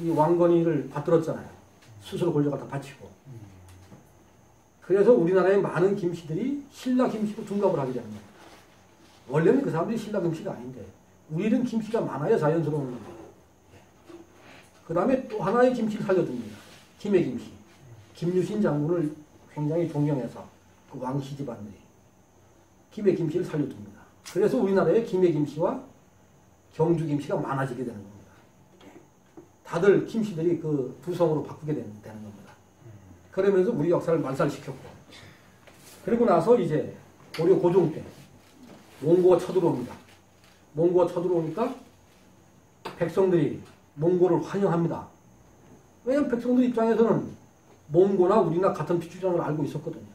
이 왕건이를 받들었잖아요. 스스로 권력 갖다 바치고. 그래서 우리나라의 많은 김씨들이 신라 김씨로 둔갑을 하게 되는 겁니다. 원래는 그 사람들이 신라 김씨가 아닌데 우리는 김씨가 많아야 자연스러운 겁니다. 그 다음에 또 하나의 김씨를 살려줍니다. 김해 김씨. 김유신 장군을 굉장히 존경해서 그 왕씨 집안들이 김해 김씨를 살려줍니다. 그래서 우리나라에 김해 김씨와 경주 김씨가 많아지게 되는 겁니다. 다들 김씨들이 그 두 성으로 바꾸게 되는 겁니다. 그러면서 우리 역사를 말살시켰고, 그리고 나서 이제 고려 고종 때 몽고가 쳐들어옵니다. 몽고가 쳐들어오니까 백성들이 몽고를 환영합니다. 왜냐하면 백성들 입장에서는 몽고나 우리나 같은 피주장을 알고 있었거든요.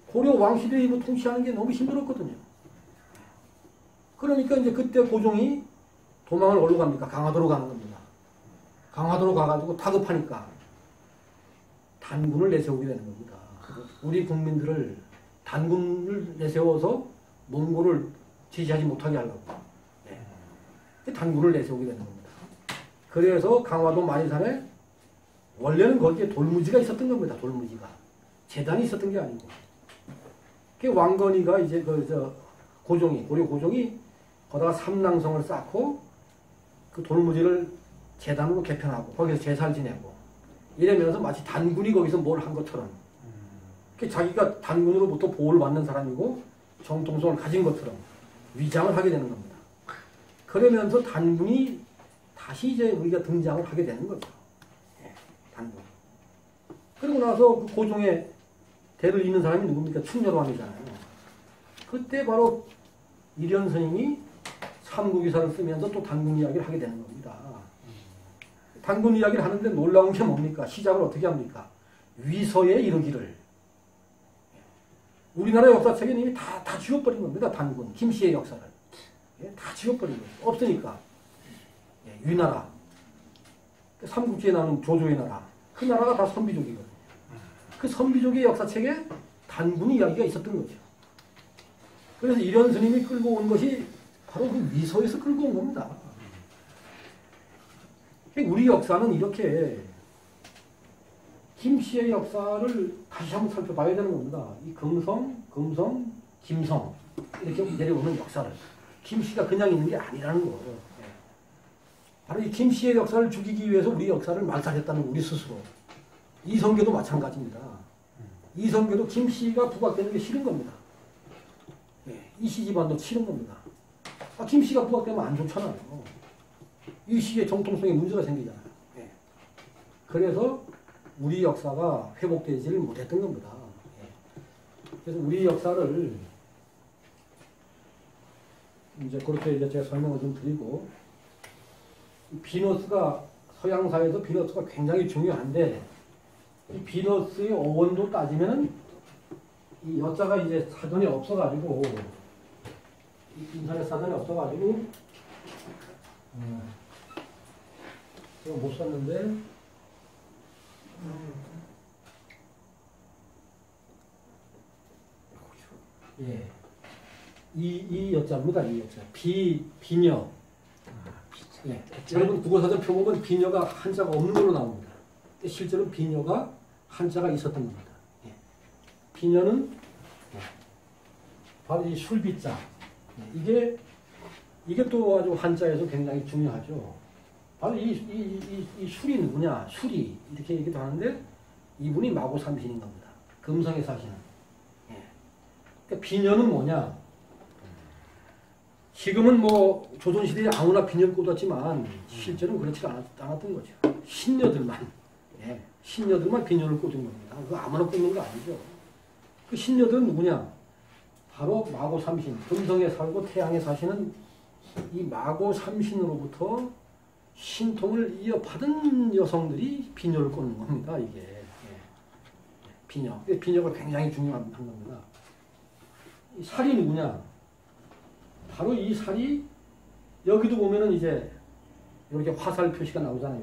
고려 왕실이 이거 통치하는 게 너무 힘들었거든요. 그러니까 이제 그때 고종이 도망을 어디로 갑니까? 강화도로 가는 겁니다. 강화도로 가가지고 다급하니까 단군을 내세우게 되는 겁니다. 우리 국민들을 단군을 내세워서 몽고를 지지하지 못하게 하려고 단군을 내세우게 되는 겁니다. 그래서 강화도 마이산에 원래는 거기에 돌무지가 있었던 겁니다. 돌무지가. 재단이 있었던 게 아니고. 그 왕건이가 이제 고종이, 고려 고종이 거기다가 삼랑성을 쌓고 그 돌무지를 재단으로 개편하고 거기서 제사를 지내고 이러면서 마치 단군이 거기서 뭘 한 것처럼 자기가 단군으로부터 보호를 받는 사람이고 정통성을 가진 것처럼 위장을 하게 되는 겁니다. 그러면서 단군이 다시 이제 우리가 등장을 하게 되는 거죠. 단군. 그리고 나서 그 고종의 대를 잇는 사람이 누굽니까? 충렬왕이잖아요. 그때 바로 일현 스님이 삼국유사를 쓰면서 또 단군 이야기를 하게 되는 겁니다. 단군 이야기를 하는데 놀라운 게 뭡니까? 시작을 어떻게 합니까? 위서에 이르기를. 우리나라 역사책에는 이미 다 지워버린 겁니다. 단군, 김씨의 역사를. 다 지워버린 거예요. 없으니까. 위나라. 삼국지에 나오는 조조의 나라. 그 나라가 다 선비족이거든요. 그 선비족의 역사책에 단군 이야기가 있었던 거죠. 그래서 일현 스님이 끌고 온 것이 바로 그 위서에서 끌고 온 겁니다. 우리 역사는 이렇게 김씨의 역사를 다시 한번 살펴봐야 되는 겁니다. 이 금성, 김성 이렇게 내려오는 역사를. 김씨가 그냥 있는 게 아니라는 거예요. 바로 이 김씨의 역사를 죽이기 위해서 우리 역사를 말살했다는 우리 스스로. 이성계도 마찬가지입니다. 이성계도 김씨가 부각되는 게 싫은 겁니다. 이씨 집안도 싫은 겁니다. 김씨가 부각되면 안 좋잖아요. 이씨의 정통성에 문제가 생기잖아요. 그래서 우리 역사가 회복되지를 못했던 겁니다. 그래서 우리 역사를 이제 그렇게 이제 제가 설명을 좀 드리고, 비너스가 서양사에서 비너스가 굉장히 중요한데, 이 비너스의 어원도 따지면 이 여자가 이제 사전에 없어가지고, 인터넷 사전에 없어가지고 제가 못 썼는데 이 여자입니다. 이 여자. 비녀. 여러분 국어사전 표보면 비녀가 한자가 없는 걸로 나옵니다. 실제로 비녀가 한자가 있었던 겁니다. 비녀는 바로 이 술비자. 이게 또 아주 한자에서 굉장히 중요하죠. 바로 이 술이 누구냐? 술이 이렇게 얘기도 하는데 이분이 마고삼신인 겁니다. 금성에 사시는. 그러니까 비녀는 뭐냐? 지금은 뭐 조선시대에 아무나 비녀를 꽂았지만 실제로는 그렇지 않았던 거죠. 신녀들만 비녀를 꽂은 겁니다. 그거 아무나 꽂는 거 아니죠. 그 신녀들은 누구냐? 바로 마고삼신, 금성에 살고 태양에 사시는 이 마고삼신으로부터 신통을 이어받은 여성들이 비녀를 꽂는 겁니다. 이게 비녀. 비녀가 굉장히 중요한 겁니다. 이 살이 누구냐? 바로 이 살이 여기도 보면은 이제 이렇게 화살 표시가 나오잖아요.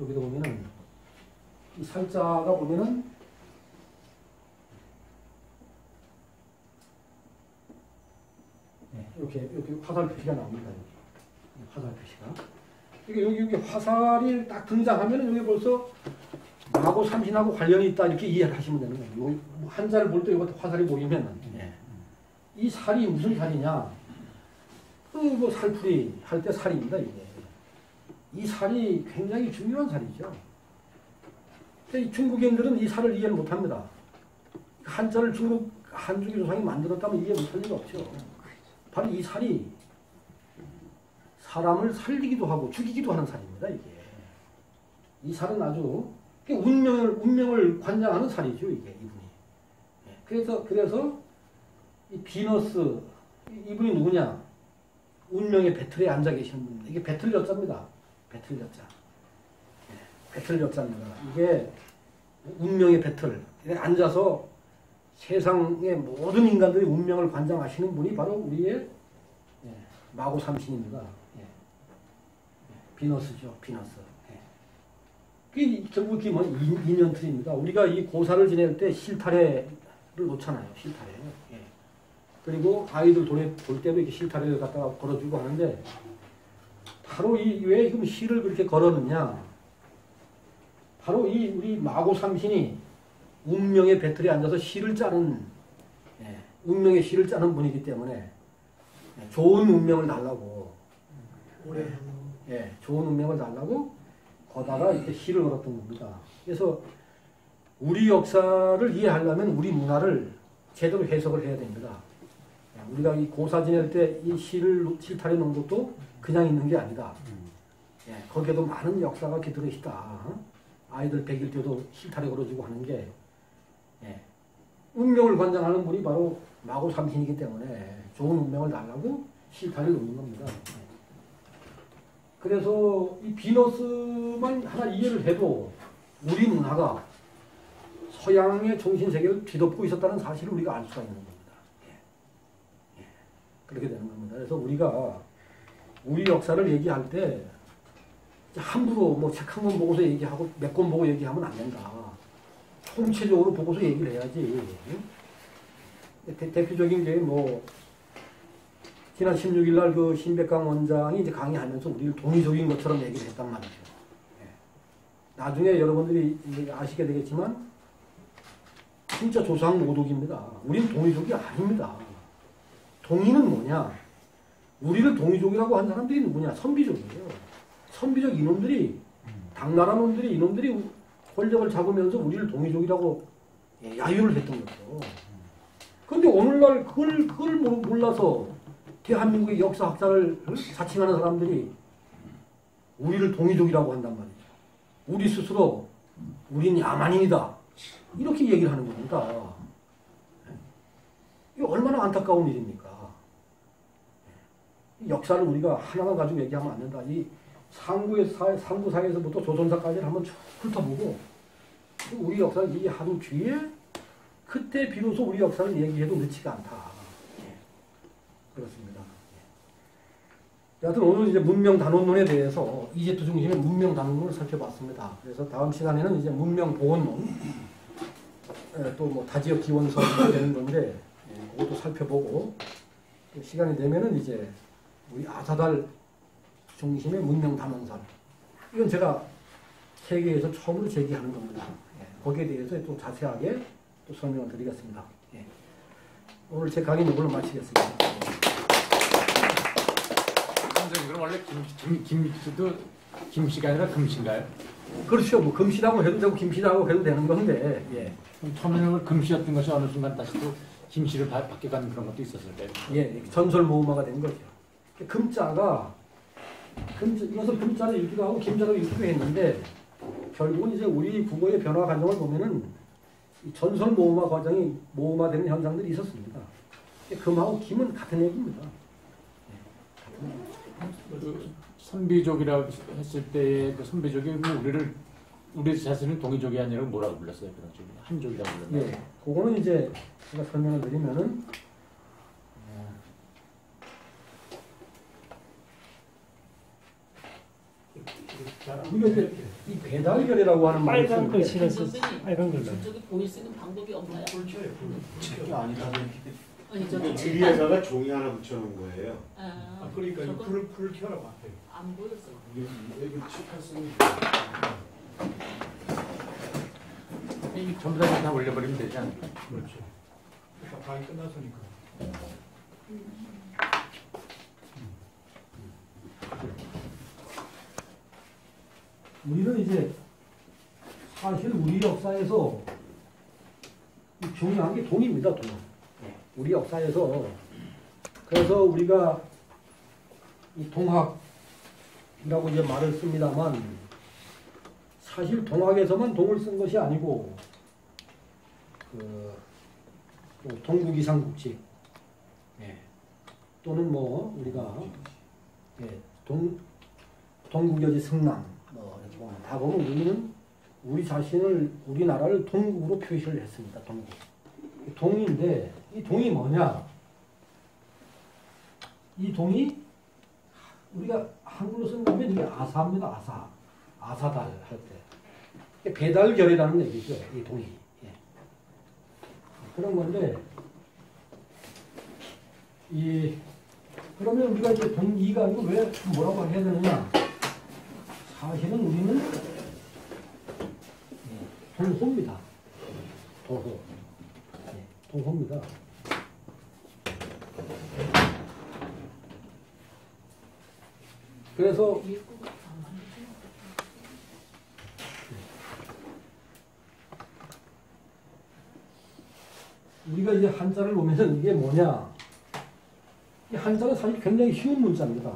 여기도 보면은 이 살자가 보면은 이렇게 화살 표시가 나옵니다. 화살 표시가. 그러니까 여기 화살이 딱 등장하면 여기 벌써 마고 삼신하고 관련이 있다 이렇게 이해를 하시면 되는 거예요. 한자를 볼 때 이것도 화살이 보이면 이 살이 무슨 살이냐? 뭐 살풀이 할 때 살입니다 이게. 이 살이 굉장히 중요한 살이죠. 이 중국인들은 이 살을 이해를 못합니다. 한자를 한중일 조상이 만들었다면 이해 못할 리가 없죠. 바로 이 살이 사람을 살리기도 하고 죽이기도 하는 살입니다 이게. 이 살은 아주 운명을 관장하는 살이죠 이게 이분이. 그래서 이 비너스 이분이 누구냐? 운명의 배틀에 앉아 계시는 분입니다. 이게 배틀 여자입니다. 배틀 여자. 배틀 여자입니다. 이게 운명의 배틀. 앉아서 세상의 모든 인간들의 운명을 관장하시는 분이 바로 우리의 마고 삼신입니다. 비너스죠. 비너스. 결국 이게 인연틀입니다. 우리가 이 고사를 지낼 때 실타래를 놓잖아요. 실타래. 그리고 아이들 돌 때도 이렇게 실타래를 갖다가 걸어주고 하는데 바로 왜 지금 시를 그렇게 걸어느냐? 바로 우리 마고 삼신이 운명의 배틀에 앉아서 시를 짜는 운명의 시를 짜는 분이기 때문에 좋은 운명을 달라고 좋은 운명을 달라고 거다가 이렇게 시를 걸었던 겁니다. 그래서 우리 역사를 이해하려면 우리 문화를 제대로 해석을 해야 됩니다. 우리가 이 고사 지낼 때 이 실타래 놓은 것도 그냥 있는 게 아니다. 거기에도 많은 역사가 들어있다. 아이들 100일 때도 실타래 걸어주고 하는 게 운명을 관장하는 분이 바로 마고 삼신이기 때문에 좋은 운명을 달라고 실타래를 놓는 겁니다. 그래서 이 비너스만 하나 이해를 해도 우리 문화가 서양의 정신세계를 뒤덮고 있었다는 사실을 우리가 알 수가 있는 겁니다. 그렇게 되는 겁니다. 그래서 우리가 우리 역사를 얘기할 때 함부로 뭐 책 한 권 보고서 얘기하고 몇 권 보고 얘기하면 안 된다. 통체적으로 보고서 얘기를 해야지. 대표적인 게 뭐 지난 16일 날 그 신백강 원장이 이제 강의하면서 우리를 동의적인 것처럼 얘기를 했단 말이죠. 나중에 여러분들이 아시게 되겠지만 진짜 조상 모독입니다. 우리는 동의족이 아닙니다. 동의는 뭐냐? 우리를 동의족이라고 한 사람들이 누구냐? 선비족이에요. 선비족 이놈들이 당나라 놈들이 이놈들이 권력을 잡으면서 우리를 동의족이라고 야유를 했던 거죠. 그런데 오늘날 그걸 몰라서 대한민국의 역사학자를 자칭하는 사람들이 우리를 동의족이라고 한단 말이죠. 우리 스스로 우린 야만인이다. 이렇게 얘기를 하는 겁니다. 이게 얼마나 안타까운 일입니까? 역사를 우리가 하나만 가지고 얘기하면 안 된다. 이 상구사에서부터 조선사까지 한번 쭉 훑어보고 우리 역사를 얘기한 뒤에 그때 비로소 우리 역사를 얘기해도 늦지가 않다. 그렇습니다. 여하튼 오늘 이제 문명단원론에 대해서 이집트 중심의 문명단원론을 살펴봤습니다. 그래서 다음 시간에는 이제 문명보건론, 또 뭐 다지역 기원설이 되는 건데 그것도 살펴보고 시간이 되면은 이제 우리 아사달 중심의 문명단원설, 이건 제가 세계에서 처음으로 제기하는 겁니다. 거기에 대해서 또 자세하게 또 설명을 드리겠습니다. 오늘 제 강의는 이걸로 마치겠습니다. 선생님, 그럼 원래 김씨도 김씨가 아니라 금씨인가요? 그렇죠. 뭐 금씨라고 해도 되고 김씨라고 해도 되는 건데. 그럼 처음에는 금씨였던 것이 어느 순간 다시 또 김씨를 바뀌어가는 그런 것도 있었을까요? 전설 모음화가 된 거죠. 금자가 이것을 금자로 읽기도 하고 김자로 읽기도 했는데 결국은 이제 우리 국어의 변화 과정을 보면은 이 전설 모음화 과정이 모음화되는 현상들이 있었습니다. 금하고 김은 같은 얘기입니다. 그 선비족이라고 했을 때 그 선비족이 우리 자신은 동이족이 아니라 뭐라고 불렀어요? 그런 쪽 한족이라고 불렀나요? 그거는 이제 제가 설명을 드리면은 우리가 이제 이 배달결이라고 하는 말을 빨간 글씨를 쓰 빨간 글로. 저기 보일 수 있는 방법이 없나요? 책이 아니라 아니 저기 위에다가 종이 하나 붙여놓은 거예요. 아, 그러니까 이 저거 불을 켜라고 앞에. 안 보였어. 여기 칠판 쓰는 이 전부 다 올려버리면 되지 않을까? 그렇죠. 그러니까 방이 끝났으니까. 우리는 이제 사실 우리 역사에서 이 중요한 게 동입니다, 동. 우리 역사에서 그래서 우리가 이 동학이라고 이제 말을 씁니다만 사실 동학에서만 동을 쓴 것이 아니고 또 동국이상국지 또는 뭐 우리가 동국여지 승남 뭐 이렇게 보면 다 보면 우리는 우리 자신을 우리나라를 동국으로 표시를 했습니다. 동국. 동인데 이 동이 뭐냐? 이 동이 우리가 한글로 쓴다면 이게 아사입니다. 아사. 아사달 할 때. 배달결이라는 얘기죠. 이 동이. 예. 그런 건데 그러면 우리가 이제 동이가 아니고 왜 뭐라고 해야 되느냐? 사실은 우리는 동호입니다. 동호. 동호입니다. 그래서 우리가 이제 한자를 보면은 이게 뭐냐? 이 한자는 사실 굉장히 쉬운 문자입니다.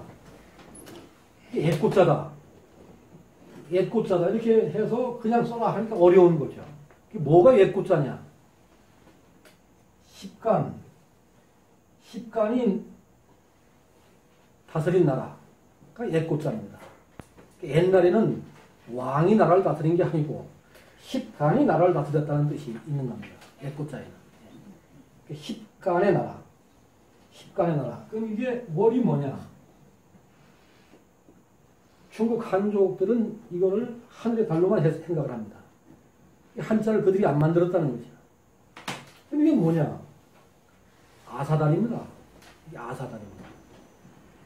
이게 옛꽃자다. 옛꽃자다. 이렇게 해서 그냥 써라 하니까 어려운 거죠. 이게 뭐가 옛꽃자냐? 십간. 십간이 다스린 나라가 옛꽃자입니다. 옛날에는 왕이 나라를 다스린 게 아니고 십간이 나라를 다스렸다는 뜻이 있는 겁니다. 옛꽃자에는. 십간의 나라. 십간의 나라. 그럼 이게 월이 뭐냐? 중국 한족들은 이거를 하늘의 달로만 생각을 합니다. 한자를 그들이 안 만들었다는 거죠. 그럼 이게 뭐냐? 아사달입니다. 이게 아사달입니다.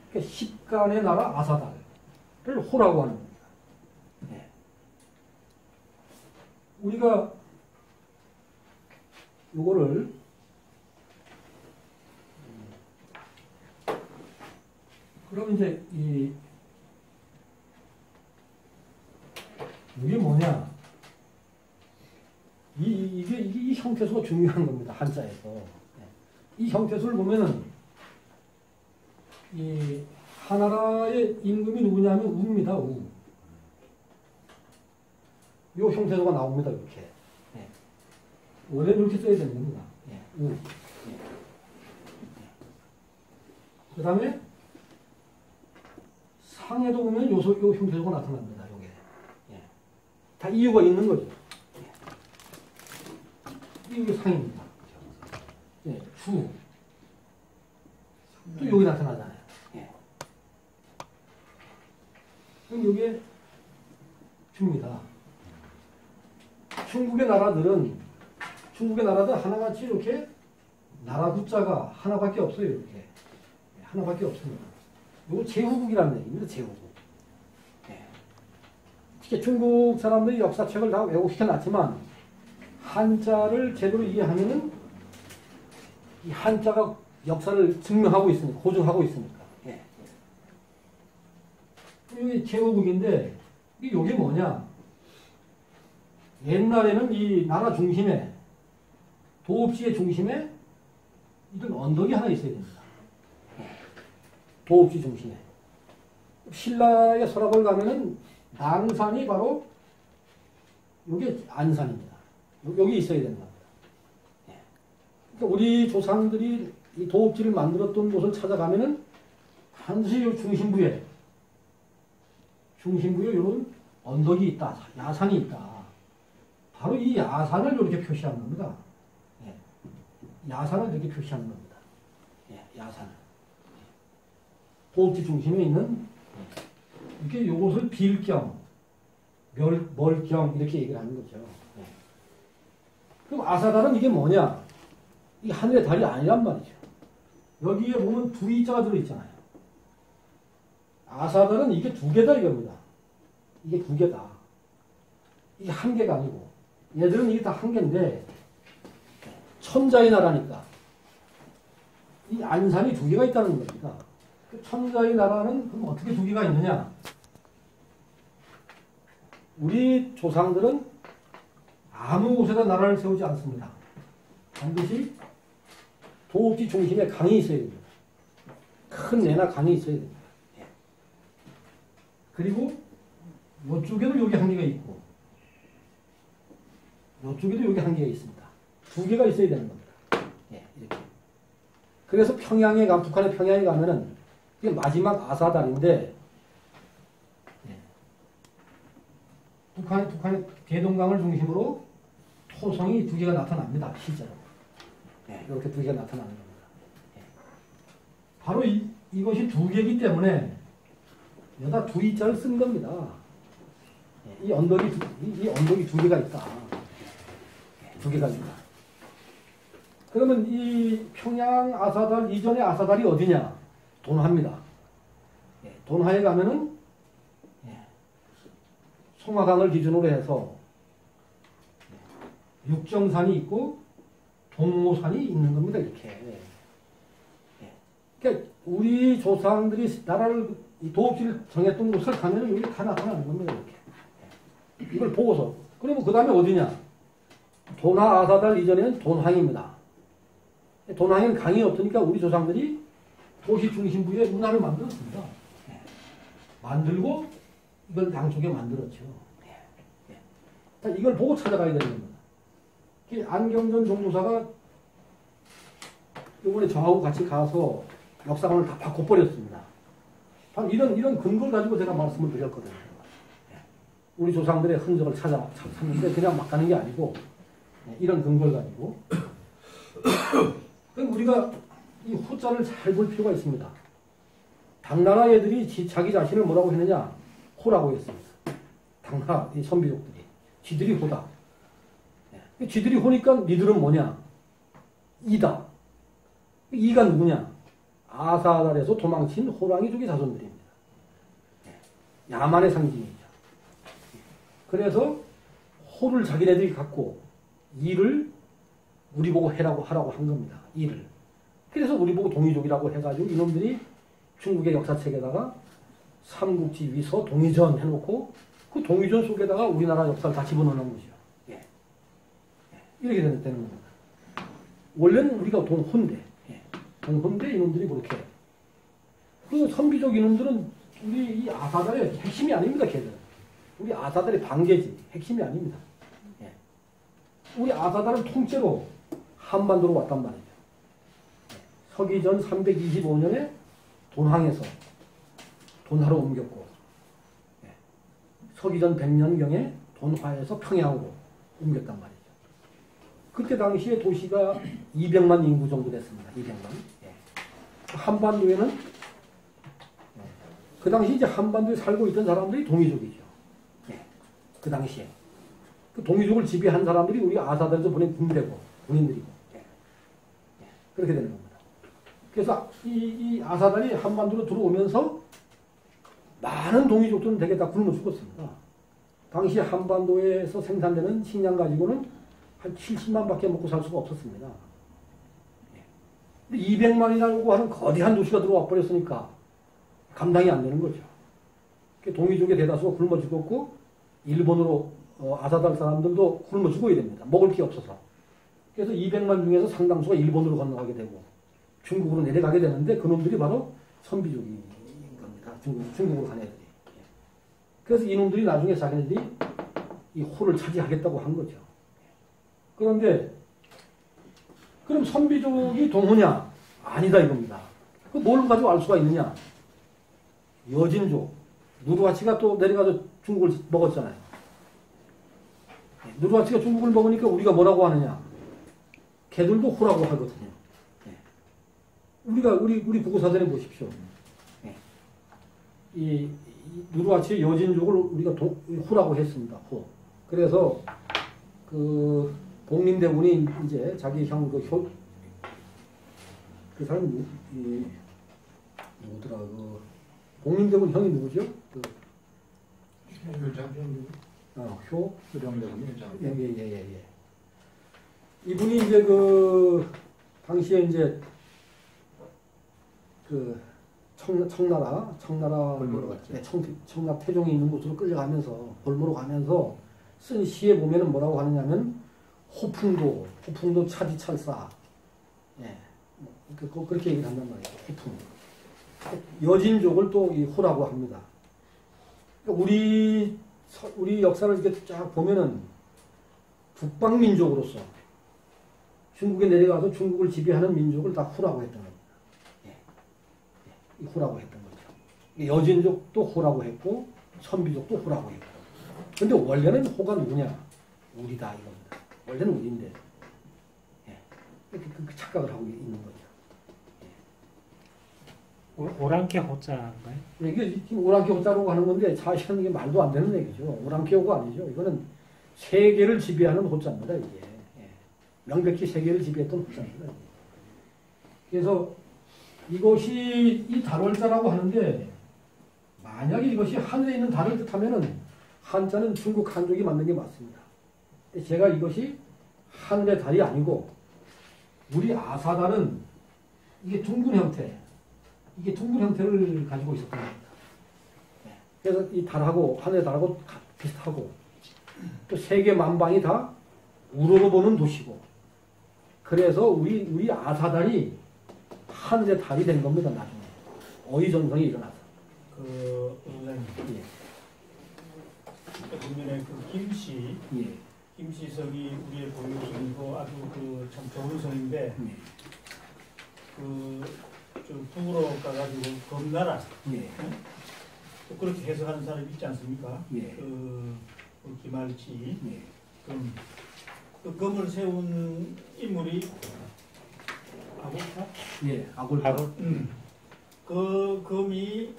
그러니까 십간의 나라 아사달을 호라고 하는 겁니다. 네. 우리가 요거를 그럼 이제 이게 뭐냐? 이 형태수가 중요한 겁니다. 한자에서. 이 형태수를 보면은 이 하나라의 임금이 누구냐면 우입니다. 우. 요 형태수가 나옵니다. 이렇게. 원래는 이렇게 써야 되는 겁니다. 우. 그 다음에 상에도 보면 요 형태수가 나타납니다. 요게. 다 이유가 있는 거죠. 이게 상입니다. 주. 또 여기 나타나잖아요. 그럼 이게 주입니다. 중국의 나라들 하나같이 이렇게 나라 구자가 하나밖에 없어요. 이렇게. 하나밖에 없습니다. 이거 제후국이라는 얘기입니다. 제후국. 특히 중국 사람들이 역사책을 다 왜곡시켜 놨지만 한자를 제대로 이해하면은 이 한자가 역사를 증명하고 있으니까, 고증하고 있으니까. 이게 제후국인데, 이게 뭐냐? 옛날에는 이 나라 중심에, 도읍지의 중심에 이런 언덕이 하나 있어야 됩니다. 도읍지 중심에. 신라의 서락을 가면은 낭산이 바로 이게 안산입니다. 여기 있어야 되는 겁니다. 그러니까 우리 조상들이 이 도읍지를 만들었던 곳을 찾아가면은 반드시 이 중심부에 이런 언덕이 있다, 야산이 있다. 바로 이 야산을 이렇게 표시하는 겁니다. 야산을 이렇게 표시하는 겁니다. 야산을. 도읍지 중심에 있는 이렇게 요것을 빌경, 멀경 이렇게 얘기를 하는 거죠. 그럼 아사달은 이게 뭐냐? 이 하늘의 달이 아니란 말이죠. 여기에 보면 두이자가 들어있잖아요. 아사달은 이게 두 개다 이겁니다. 이게 두 개다. 이게 한 개가 아니고 얘들은 이게 다 한 개인데 천자의 나라니까 이 안산이 두 개가 있다는 겁니다. 그 천자의 나라는 그럼 어떻게 두 개가 있느냐? 우리 조상들은 아무 곳에다 나라를 세우지 않습니다. 반드시 도읍지 중심에 강이 있어야 됩니다. 큰 내나 강이 있어야 됩니다. 그리고 이쪽에도 여기 한 개가 있고 이쪽에도 여기 한 개가 있습니다. 두 개가 있어야 되는 겁니다. 이렇게. 그래서 평양에 가면, 북한의 평양에 가면은 이게 마지막 아사달인데 북한의 대동강을 중심으로 토성이 두 개가 나타납니다. 실제로. 이렇게 두 개가 나타나는 겁니다. 바로 이것이 두 개이기 때문에 여기다 두이자를 쓴 겁니다. 이 언덕이 두 개가 있다. 두 개가 있다. 그러면 이 평양 아사달 이전의 아사달이 어디냐? 돈하입니다. 돈하에 가면은 송화강을 기준으로 해서 육정산이 있고 동모산이 있는 겁니다. 이렇게. 그러니까 우리 조상들이 나라를 도읍지를 정했던 곳을 가면은 여기 다 나타나는 겁니다. 이렇게. 이걸 보고서. 그러면 그 다음에 어디냐? 돈하 아사달 이전에는 돈항입니다. 돈항에는 강이 없으니까 우리 조상들이 도시 중심부에 문화를 만들었습니다. 만들고 이걸 양쪽에 만들었죠. 자, 이걸 보고 찾아가야 되는 겁니다. 안경전 종무사가 이번에 저하고 같이 가서 역사관을 다 바꿔버렸습니다. 바로 이런 근거를 가지고 제가 말씀을 드렸거든요. 우리 조상들의 흔적을 찾는데 그냥 막 가는 게 아니고 이런 근거를 가지고 그럼 우리가 이 후자를 잘 볼 필요가 있습니다. 당나라 애들이 자기 자신을 뭐라고 했느냐? 호라고 했습니다. 당나라 이 선비족들이 지들이 호다. 지들이 호니까 니들은 뭐냐? 이다. 이가 누구냐? 아사달에서 도망친 호랑이族의 자손들입니다. 야만의 상징이죠. 그래서 호를 자기네들이 갖고 이를 우리 보고 하라고 한 겁니다. 이를. 그래서 우리 보고 동이족이라고 해가지고 이놈들이 중국의 역사책에다가 삼국지 위서 동이전 해놓고 그 동이전 속에다가 우리나라 역사를 다 집어넣는 거죠. 이렇게 되는 겁니다. 원래는 우리가 동호인데 동호인데 이놈들이 그렇게 그 선비족 이놈들은 우리 이 아사달의 핵심이 아닙니다. 걔들은. 우리 아사달의 반개지 핵심이 아닙니다. 우리 아사달은 통째로 한반도로 왔단 말이죠. 서기전 325년에 돈항에서 돈하로 옮겼고 서기전 100년경에 돈화에서 평양으로 옮겼단 말이죠. 그때 당시에 도시가 200만 인구 정도 됐습니다. 200만. 한반도에는 그 당시 이제 한반도에 살고 있던 사람들이 동이족이죠. 그 당시에 그 동이족을 지배한 사람들이 우리 아사달에서 보낸 군대고 군인들이고 그렇게 되는 겁니다. 그래서 이 아사달이 한반도로 들어오면서 많은 동이족들은 대개 다 굶어 죽었습니다. 당시 한반도에서 생산되는 식량 가지고는 한 70만밖에 먹고 살 수가 없었습니다. 200만이라고 하는 거대한 도시가 들어와 버렸으니까 감당이 안 되는 거죠. 동이족의 대다수가 굶어 죽었고 일본으로 아사달 사람들도 굶어 죽어야 됩니다. 먹을 게 없어서. 그래서 200만 중에서 상당수가 일본으로 건너가게 되고 중국으로 내려가게 되는데 그놈들이 바로 선비족인 겁니다. 중국으로 간 애들이. 그래서 이놈들이 나중에 자기네들이 이 호를 차지하겠다고 한 거죠. 그런데 그럼 선비족이 동호냐? 아니다 이겁니다. 그 뭘 가지고 알 수가 있느냐? 여진족, 누르하치가 또 내려가서 중국을 먹었잖아요. 누르하치가 중국을 먹으니까 우리가 뭐라고 하느냐? 걔들도 호라고 하거든요. 우리 국어사전에 보십시오. 이 누르하치의 여진족을 우리가 호라고 했습니다. 호. 그래서 그 복림대군이 이제 자기 형 그 사람 누구더라? 그 공민대군 형이 누구죠? 그 효 수령대군요. 예예예. 이분이 이제 그 당시에 이제 그 청나라 볼모로 갔죠. 네, 청나 태종이 있는 곳으로 끌려가면서 볼모로 가면서 쓴 시에 보면은 뭐라고 하느냐면 호풍도 차지찰사 예 그렇게 얘기를 한단 말이에요. 호풍 여진족을 또 이 호라고 합니다. 우리 역사를 이렇게 쫙 보면은 북방민족으로서 중국에 내려가서 중국을 지배하는 민족을 다 후라고 했던 겁니다. 이 후라고 했던 거죠. 여진족도 후라고 했고 선비족도 후라고 했고. 근데 원래는 호가 누구냐? 우리다 이겁니다. 원래는 우리인데 그 착각을 하고 있는 거죠. 오랑캐 호자인가요? 이게 지금 오랑캐 호자라고 하는 건데 사실은 이게 말도 안 되는 얘기죠. 오랑캐 호가 아니죠. 이거는 세계를 지배하는 호자입니다. 이게 명백히 세계를 지배했던 호자입니다. 이게. 그래서 이것이 이 달월자라고 하는데 만약에 이것이 하늘에 있는 달을 뜻하면은 한자는 중국 한족이 만든 게 맞습니다. 근데 제가 이것이 하늘의 달이 아니고 우리 아사달은 이게 둥근 형태를 가지고 있었던 겁니다. 그래서 이 달하고 하늘의 달하고 비슷하고 또 세계 만방이 다 우러러 보는 도시고 그래서 우리 아사달이 하늘의 달이 된 겁니다. 나중에 어휘전성이 일어나서. 원장님. 예. 보면은 그 김씨, 예. 김씨성이 우리의 고유성이고 아주 그 참 좋은 성인데 좀 북으로 가가지고 검나라 예. 또 그렇게 해석하는 사람이 있지 않습니까? 예. 그 기말치 예. 검. 그 검을 세운 인물이 아골타? 예. 아골타. 그 검이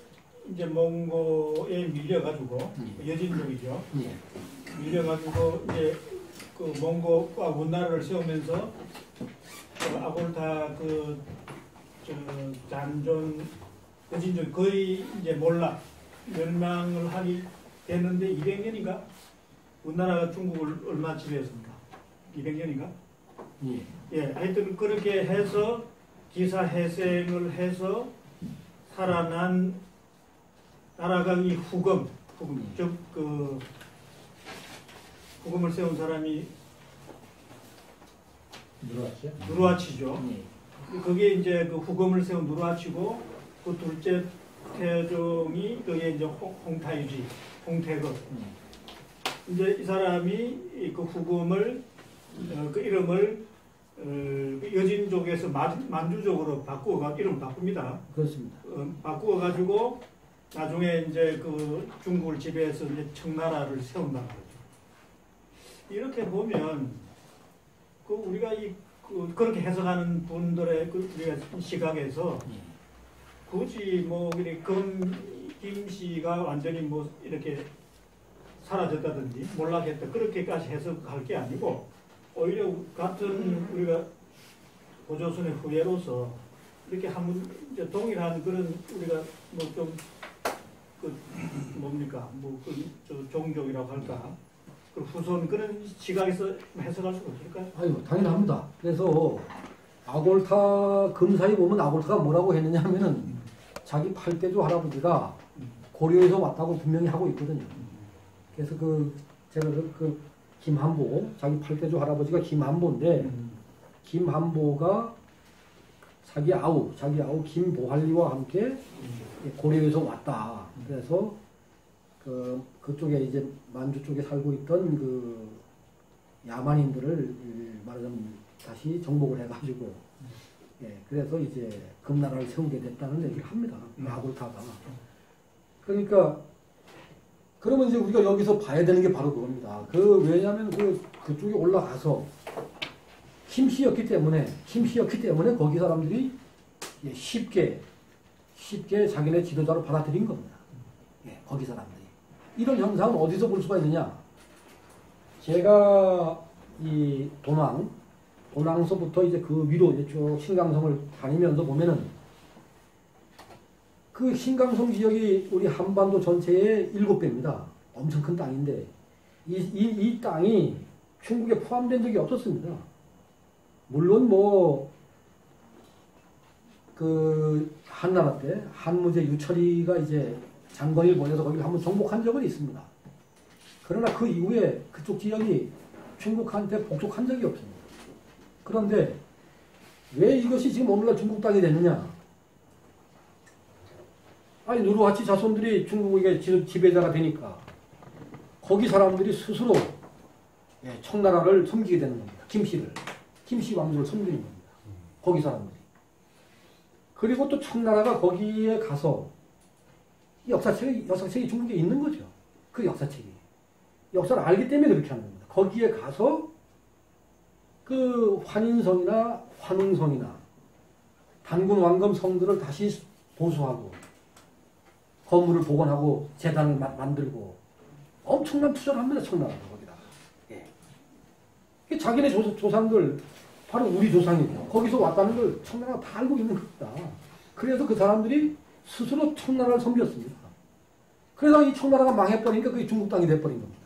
이제 몽고에 밀려가지고 여진족이죠. 예. 밀려가지고 이제 그 몽고와 원나라를 세우면서 그 아골타 저 잔존 여진족 거의 이제 몰락 멸망을 하기 됐는데 200년인가 원나라가 중국을 얼마 지배했습니까? 200년인가? 예. 예, 하여튼 그렇게 해서 기사회생을 해서 살아난 나라가 이 후금 즉 그 후금을 세운 사람이 누르하치죠. 그게 이제 그 후금을 세운 누르하치고 그 둘째 태종이 그게 이제 홍타유지, 홍태거. 이제 이 사람이 그 후금을 그 이름을 그 여진족에서 만주족으로 이름을 바꿉니다. 그렇습니다. 바꾸어 가지고 나중에 이제 그 중국을 지배해서 이제 청나라를 세운다는 거죠. 이렇게 보면 그 우리가 그렇게 해석하는 분들의 그 우리가 시각에서 굳이 뭐 김씨가 완전히 뭐 이렇게 사라졌다든지 몰락했다 그렇게까지 해석할 게 아니고 오히려 같은 우리가 고조선의 후예로서 이렇게 한번 이제 동일한 그런 우리가 뭐 좀 그 뭡니까 저 종족이라고 할까 그 후손 그런 시각에서 해석할 수 없을까요? 아유 당연합니다. 그래서 아골타 금사에 보면 아골타가 뭐라고 했느냐 하면은 자기 팔대조 할아버지가 고려에서 왔다고 분명히 하고 있거든요. 그래서 제가 그 김한보 자기 팔대조 할아버지가 김한보인데 김한보가 자기 아우 김보할리와 함께 고려에서 왔다. 그래서 그쪽에 이제 만주 쪽에 살고 있던 그 야만인들을 말하자면 다시 정복을 해가지고 그래서 이제 금나라를 세우게 됐다는 얘기를 합니다. 아골타가. 그러니까 그러면 이제 우리가 여기서 봐야 되는 게 바로 그겁니다. 왜냐하면 그쪽에 올라가서 김씨였기 때문에 거기 사람들이 쉽게 자기네 지도자로 받아들인 겁니다. 거기 사람들이. 이런 현상은 어디서 볼 수가 있느냐? 제가 이 도망 도낭서부터 이제 그 위로 이제 쭉 신강성을 다니면서 보면은 그 신강성 지역이 우리 한반도 전체의 7배입니다. 엄청 큰 땅인데 이 땅이 중국에 포함된 적이 없었습니다. 물론 뭐 그 한나라 때 한무제 유철이가 이제 장건을 보내서 거기를 한번 정복한 적은 있습니다. 그러나 그 이후에 그쪽 지역이 중국한테 복속한 적이 없습니다. 그런데 왜 이것이 지금 오늘날 중국 땅이 됐느냐? 아니 누르하치 자손들이 중국에게 지배자가 되니까 거기 사람들이 스스로 청나라를 섬기게 되는 겁니다. 김씨 왕조를 섬기는 겁니다. 거기 사람들이. 그리고 또 청나라가 거기에 가서 역사책이 중국에 있는 거죠. 그 역사책이. 역사를 알기 때문에 그렇게 하는 겁니다. 거기에 가서 그 환인성이나 환웅성이나 단군 왕검 성들을 다시 보수하고 건물을 복원하고 재단을 만들고 엄청난 투자를 합니다. 청나라가 거기다가. 예. 자기네 조상들 바로 우리 조상이죠. 거기서 왔다는 걸 청나라가 다 알고 있는 겁니다. 그래서 그 사람들이 스스로 청나라를 섬겼습니다. 그래서 이 청나라가 망해버리니까 그게 중국 땅이 돼버린 겁니다.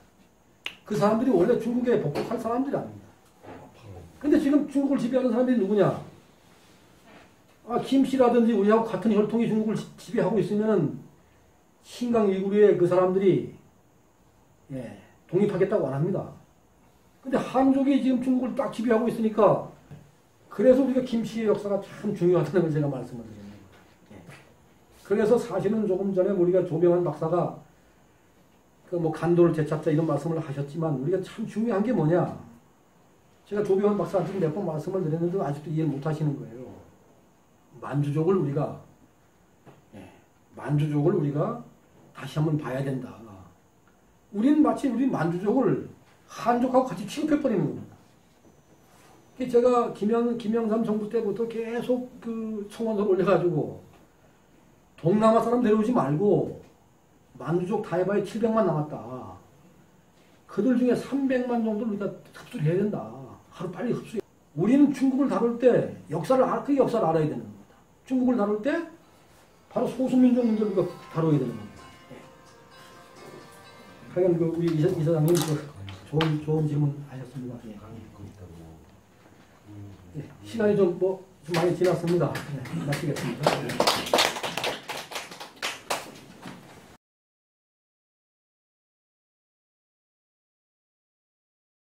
그 사람들이 원래 중국에 복속할 사람들이 아닙니다. 근데 지금 중국을 지배하는 사람들이 누구냐? 김씨라든지 우리하고 같은 혈통이 중국을 지배하고 있으면은 신강 위구르의 그 사람들이 독립하겠다고 안 합니다. 근데 한족이 지금 중국을 딱 지배하고 있으니까 그래서 우리가 김씨의 역사가 참 중요하다는 걸 제가 말씀을 드립니다. 그래서 사실은 조금 전에 우리가 조병환 박사가 그 뭐 간도를 되찾자 이런 말씀을 하셨지만 우리가 참 중요한 게 뭐냐? 제가 조병환 박사한테 몇 번 말씀을 드렸는데 아직도 이해를 못 하시는 거예요. 만주족을 우리가 다시 한번 봐야 된다. 우리는 마치 우리 만주족을 한족하고 같이 취급해버리는 겁니다. 제가 김영삼 정부 때부터 계속 그 청원서를 올려가지고 동남아 사람 데려오지 말고 만주족 다 해봐야 700만 남았다. 그들 중에 300만 정도를 우리가 흡수를 해야 된다. 하루 빨리 흡수해. 우리는 중국을 다룰 때 그 역사를 알아야 되는 겁니다. 중국을 다룰 때 바로 소수민족 문제를 우리가 다뤄야 되는 겁니다. 하여간 그 우리 이사장님 좋은 질문 하셨습니다. 시간이 좀 많이 지났습니다. 마치겠습니다.